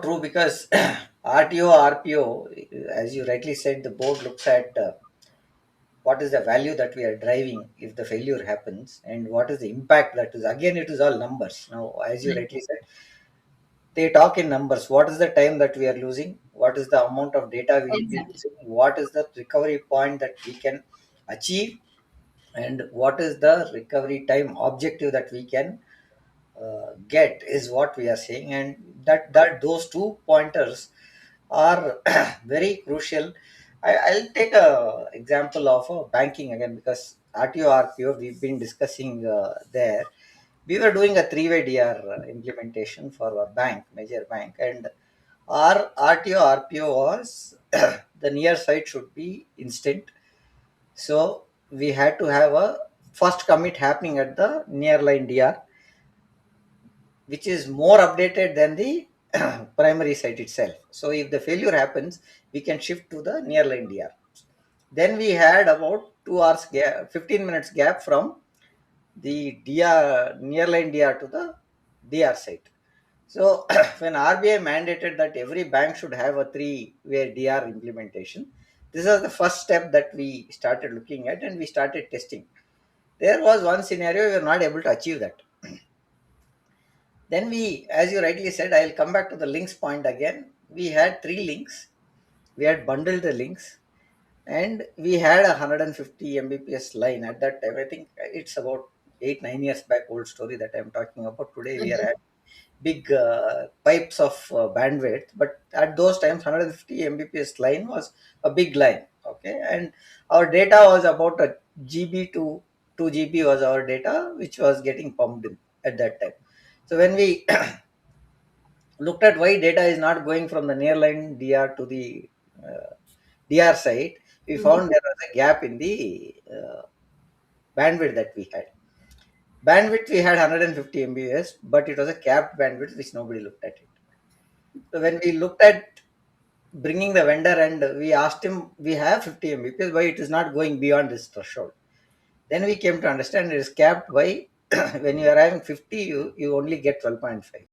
true because RTO, RPO, as you rightly said, the board looks at what is the value that we are driving if the failure happens, and what is the impact that is. Again, it is all numbers. Now, as you Right. rightly said, they talk in numbers. What is the time that we are losing? What is the amount of data we will be Exactly. losing? What is the recovery point that we can achieve? And what is the recovery time objective that we can get is what we are saying, and that those two pointers are very crucial. I'll take a example of banking again, because RTO RPO we've been discussing there. We were doing a three-way DR implementation for a bank, major bank, and our RTO RPO was the near site should be instant. So we had to have a first commit happening at the near line DR, which is more updated than the primary site itself. So if the failure happens, we can shift to the nearline DR. Then we had about 2 hours gap, 15 minutes gap from the DR nearline DR to the DR site. So when RBI mandated that every bank should have a three-way DR implementation, this is the first step that we started looking at, and we started testing. There was one scenario we were not able to achieve that. Then we, as you rightly said, I'll come back to the links point again. We had three links. We had bundled the links, and we had a 150 Mbps line at that time. I think it's about 8 9 years back old story that I'm talking about. Today we are Okay. at big pipes of bandwidth, but at those times 150 Mbps line was a big line. Okay, and our data was about a GB to 2 GB was our data, which was getting pumped in at that time. So when we looked at why data is not going from the nearline DR to the DR site, we Mhm. found there was a gap in the bandwidth that we had. Bandwidth we had 150 Mbps, but it was a capped bandwidth which nobody looked at it. So when we looked at bringing the vendor and we asked him, we have 50 Mbps, why it is not going beyond this threshold? Then we came to understand it is capped by when you are having 50, you only get 12.5.